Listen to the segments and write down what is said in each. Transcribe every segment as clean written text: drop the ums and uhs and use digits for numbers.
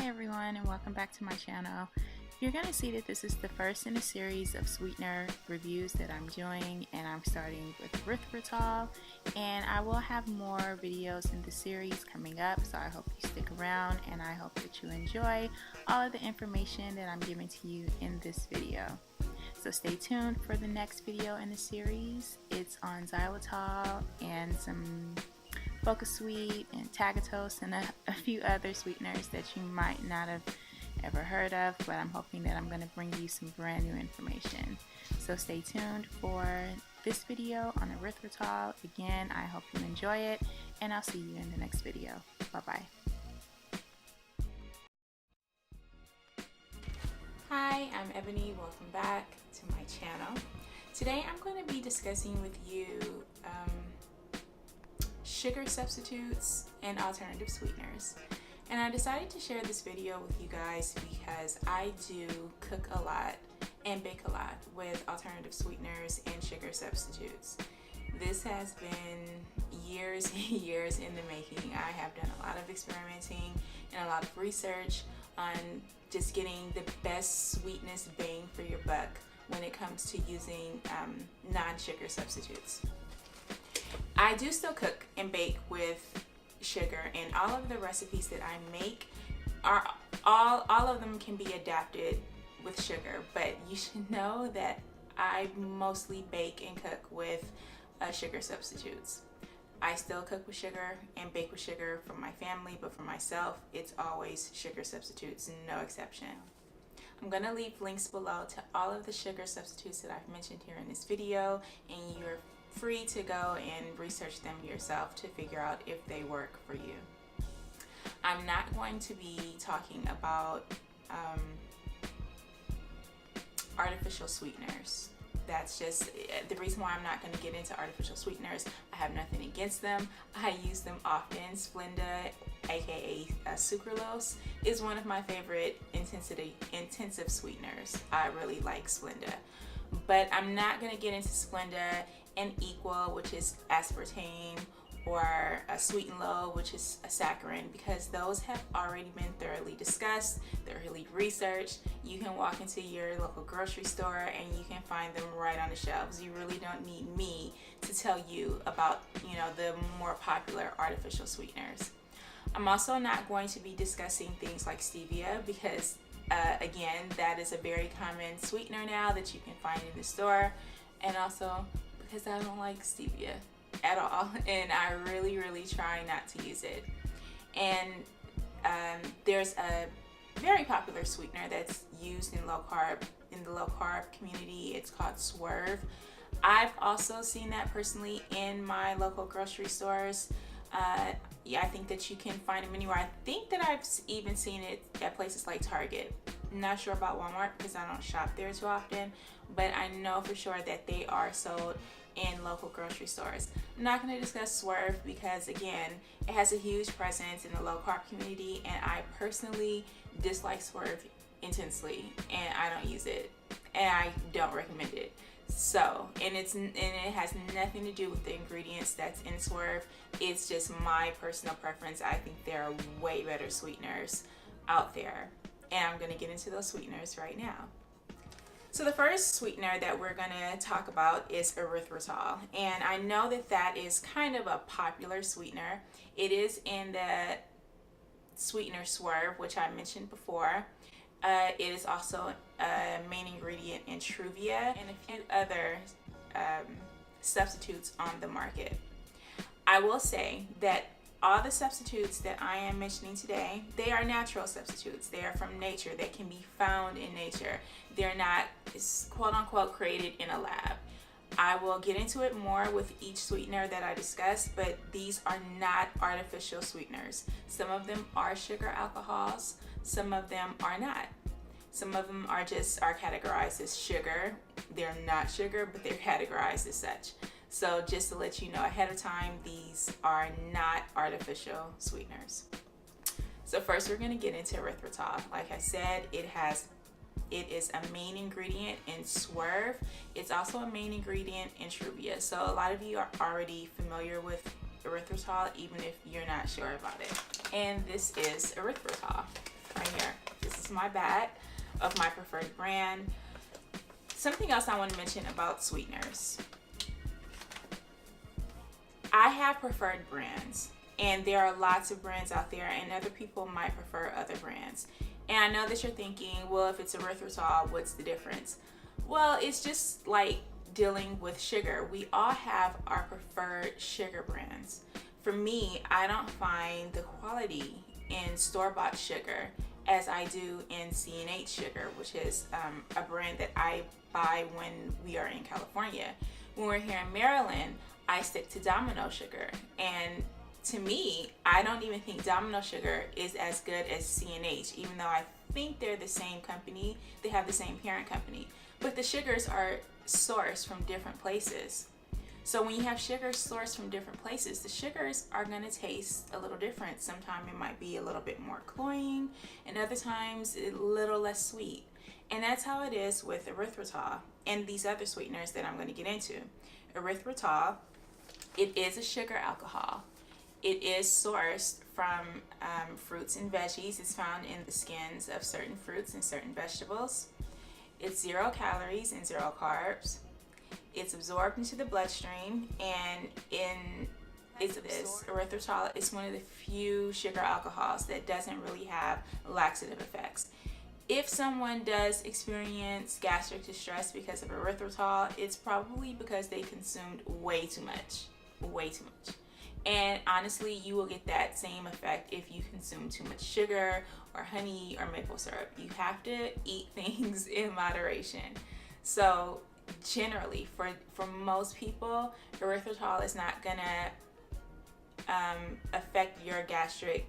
Hi everyone, and welcome back to my channel. You're going to see that this is the first in a series of sweetener reviews that I'm doing, and I'm starting with erythritol, and I will have more videos in the series coming up, so I hope you stick around and I hope that you enjoy all of the information that I'm giving to you in this video. So stay tuned for the next video in the series. It's on xylitol and some Focus Sweet and Tagatose and a few other sweeteners that you might not have ever heard of, but I'm hoping that I'm going to bring you some brand new information. So stay tuned for this video on erythritol. Again, I hope you enjoy it, and I'll see you in the next video. Bye-bye. Hi, I'm Ebony. Welcome back to my channel. Today I'm going to be discussing with you sugar substitutes and alternative sweeteners. And I decided to share this video with you guys because I do cook a lot and bake a lot with alternative sweeteners and sugar substitutes. This has been years and years in the making. I have done a lot of experimenting and a lot of research on just getting the best sweetness bang for your buck when it comes to using non-sugar substitutes. I do still cook and bake with sugar, and all of the recipes that I make are all of them can be adapted with sugar, but you should know that I mostly bake and cook with sugar substitutes. I still cook with sugar and bake with sugar for my family, but for myself it's always sugar substitutes, no exception. I'm going to leave links below to all of the sugar substitutes that I've mentioned here in this video, and you're free to go and research them yourself to figure out if they work for you. I'm not going to be talking about artificial sweeteners. That's just the reason why I'm not going to get into artificial sweeteners. I have nothing against them. I use them often. Splenda, aka sucralose, is one of my favorite intensive sweeteners. I really like Splenda. But I'm not going to get into Splenda and Equal, which is aspartame, or a Sweet and Low, which is a saccharin, because those have already been thoroughly discussed, thoroughly researched. You can walk into your local grocery store and you can find them right on the shelves. You really don't need me to tell you about, the more popular artificial sweeteners. I'm also not going to be discussing things like stevia because again, that is a very common sweetener now that you can find in the store, and also because I don't like stevia at all, and I really try not to use it. And there's a very popular sweetener that's used in the low carb community. It's called Swerve. I've also seen that personally in my local grocery stores. Yeah, I think that you can find them anywhere. I think that I've even seen it at places like Target. I'm not sure about Walmart because I don't shop there too often, but I know for sure that they are sold in local grocery stores. I'm not going to discuss Swerve because, again, it has a huge presence in the low carb community, and I personally dislike Swerve intensely, and I don't use it, and I don't recommend it. So, and it has nothing to do with the ingredients that's in Swerve. It's just my personal preference. I think there are way better sweeteners out there, and I'm going to get into those sweeteners right now. So the first sweetener that we're going to talk about is erythritol, and I know that is kind of a popular sweetener. It is in the sweetener Swerve, which I mentioned before. It is also a main ingredient in Truvia and a few other substitutes on the market. I will say that all the substitutes that I am mentioning today, they are natural substitutes. They are from nature. They can be found in nature. They're not quote unquote created in a lab. I will get into it more with each sweetener that I discuss, but these are not artificial sweeteners. Some of them are sugar alcohols, some of them are not. Some of them are categorized as sugar. They're not sugar, but they're categorized as such. So just to let you know ahead of time, these are not artificial sweeteners. So first we're going to get into erythritol. Like I said, it is a main ingredient in Swerve. It's also a main ingredient in Truvia. So a lot of you are already familiar with erythritol, even if you're not sure about it. And this is erythritol. right here. This is my bag of my preferred brand. Something else I want to mention about sweeteners. I have preferred brands, and there are lots of brands out there, and other people might prefer other brands. And I know that you're thinking, well, if it's erythritol, what's the difference? Well, it's just like dealing with sugar. We all have our preferred sugar brands. For me, I don't find the quality in store-bought sugar as I do in C&H sugar, which is a brand that I buy when we are in California. When we're here in Maryland, I stick to Domino sugar, and to me, I don't even think Domino sugar is as good as C&H, even though I think they're the same company. They have the same parent company, but the sugars are sourced from different places. So when you have sugars sourced from different places, the sugars are going to taste a little different. Sometimes it might be a little bit more cloying, and other times a little less sweet. And that's how it is with erythritol and these other sweeteners that I'm going to get into. Erythritol, it is a sugar alcohol. It is sourced from fruits and veggies. It's found in the skins of certain fruits and certain vegetables. It's 0 calories and 0 carbs. It's absorbed into the bloodstream, and erythritol is one of the few sugar alcohols that doesn't really have laxative effects. If someone does experience gastric distress because of erythritol, it's probably because they consumed way too much. And honestly, you will get that same effect if you consume too much sugar or honey or maple syrup. You have to eat things in moderation. So generally, for most people, erythritol is not gonna affect your gastric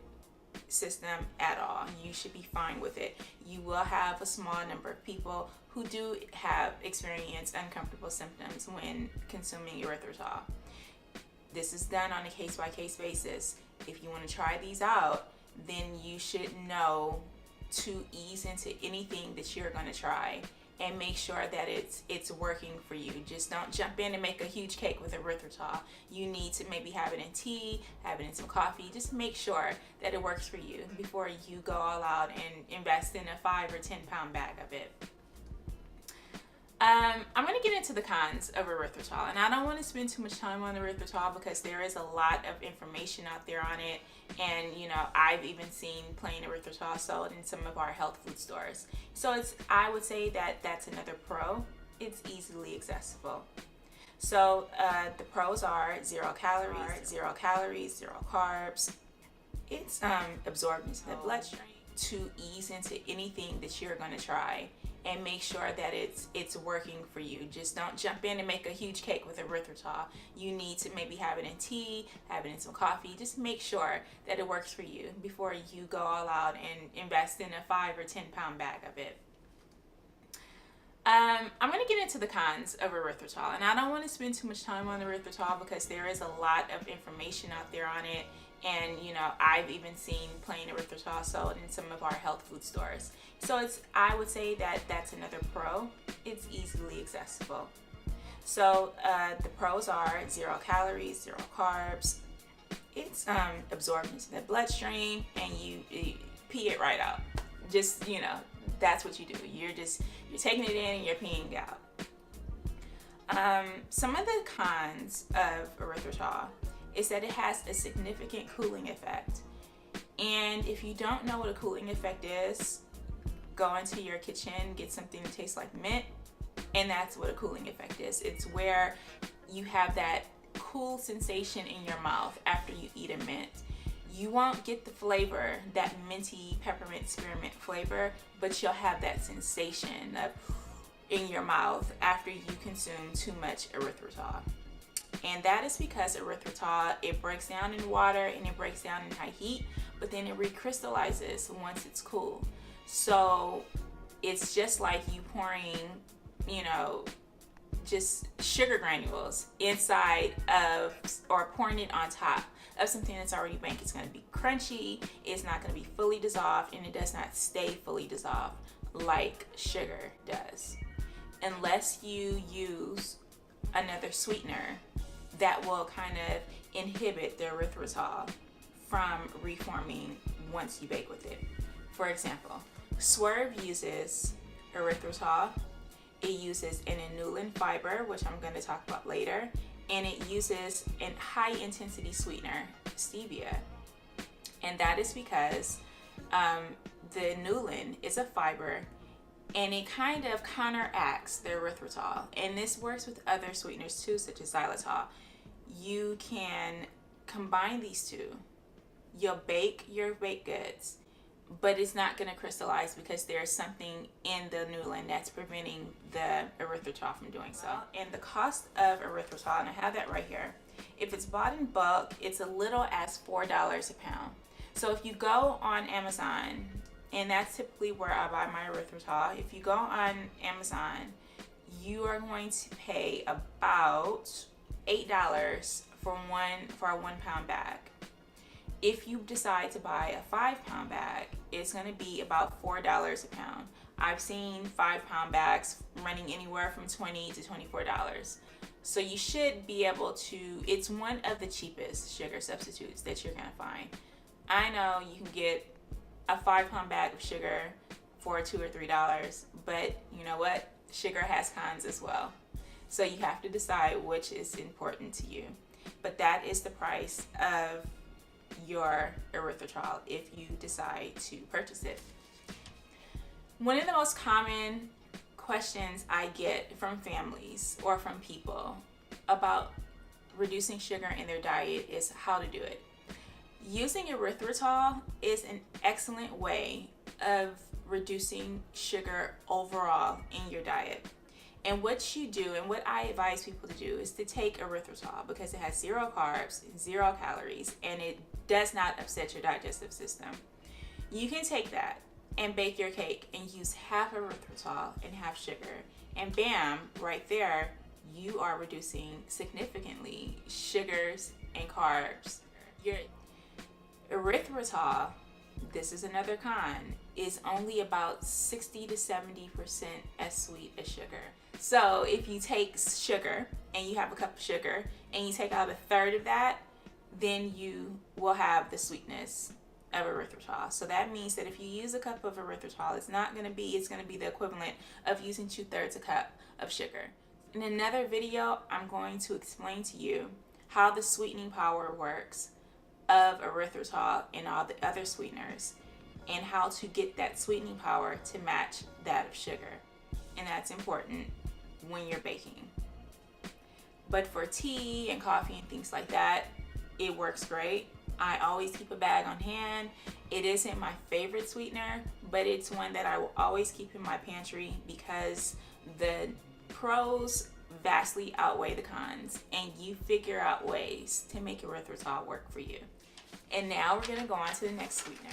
system at all. You should be fine with it. You will have a small number of people who do experience uncomfortable symptoms when consuming erythritol. This is done on a case-by-case basis. If you want to try these out, then you should know to ease into anything that you're going to try and make sure that it's working for you. Just don't jump in and make a huge cake with erythritol. You need to maybe have it in tea, have it in some coffee. Just make sure that it works for you before you go all out and invest in a 5 or 10 pound bag of it. I'm going to get into the cons of erythritol, and I don't want to spend too much time on erythritol because there is a lot of information out there on it, and I've even seen plain erythritol sold in some of our health food stores. So I would say that that's another pro. It's easily accessible. So the pros are 0 calories, 0 carbs. It's absorbed into the bloodstream. To ease into anything that you're going to try and make sure that it's working for you. Just don't jump in and make a huge cake with erythritol. You need to maybe have it in tea, have it in some coffee. Just make sure that it works for you before you go all out and invest in a 5 or 10 pound bag of it. I'm going to get into the cons of erythritol, and I don't want to spend too much time on erythritol because there is a lot of information out there on it, and I've even seen plain erythritol sold in some of our health food stores. So I would say that that's another pro. It's easily accessible. So the pros are 0 calories, 0 carbs. It's absorbed into the bloodstream, and you pee it right out. Just that's what you do. You're taking it in and you're peeing out. Some of the cons of erythritol is that it has a significant cooling effect. And if you don't know what a cooling effect is, go into your kitchen, get something that tastes like mint, and that's what a cooling effect is. It's where you have that cool sensation in your mouth after you eat a mint. You won't get the flavor, that minty peppermint spearmint flavor, but you'll have that sensation in your mouth after you consume too much erythritol. And that is because erythritol, it breaks down in water and it breaks down in high heat, but then it recrystallizes once it's cool. So it's just like you pouring, just sugar granules inside of, or pouring it on top of something that's already baked. It's going to be crunchy, it's not going to be fully dissolved, and it does not stay fully dissolved like sugar does. Unless you use another sweetener that will kind of inhibit the erythritol from reforming once you bake with it. For example, Swerve uses erythritol, it uses an inulin fiber, which I'm going to talk about later, and it uses a high intensity sweetener, stevia. And that is because the inulin is a fiber and it kind of counteracts the erythritol. And this works with other sweeteners too, such as xylitol. You can combine these two. You'll bake your baked goods, but it's not going to crystallize because there's something in the inulin that's preventing the erythritol from doing so. And the cost of erythritol, and I have that right here, if it's bought in bulk, it's as little as $4 a pound. So if you go on Amazon, and that's typically where I buy my erythritol, if you go on Amazon, you are going to pay about $8 for a 1 pound bag. If you decide to buy a 5 pound bag, it's going to be about $4 a pound. I've seen 5 pound bags running anywhere from $20 to $24. So you should be able to, it's one of the cheapest sugar substitutes that you're going to find. I know you can get a 5 pound bag of sugar for $2 or $3, but you know what? Sugar has cons as well. So you have to decide which is important to you. But that is the price of your erythritol if you decide to purchase it. One of the most common questions I get from families or from people about reducing sugar in their diet is how to do it. Using erythritol is an excellent way of reducing sugar overall in your diet. And what you do, and what I advise people to do, is to take erythritol because it has 0 carbs, 0 calories, and it does not upset your digestive system. You can take that and bake your cake and use half erythritol and half sugar, and bam, right there, you are reducing significantly sugars and carbs. Your erythritol, this is another con, is only about 60 to 70% as sweet as sugar. So if you take sugar and you have a cup of sugar and you take out a third of that, then you will have the sweetness of erythritol. So that means that if you use a cup of erythritol, it's going to be the equivalent of using 2/3 a cup of sugar. In another video, I'm going to explain to you how the sweetening power works of erythritol and all the other sweeteners, and how to get that sweetening power to match that of sugar. And that's important when you're baking. But for tea and coffee and things like that, it works great. I always keep a bag on hand. It isn't my favorite sweetener, but it's one that I will always keep in my pantry because the pros vastly outweigh the cons, and you figure out ways to make erythritol work for you. And now we're going to go on to the next sweetener.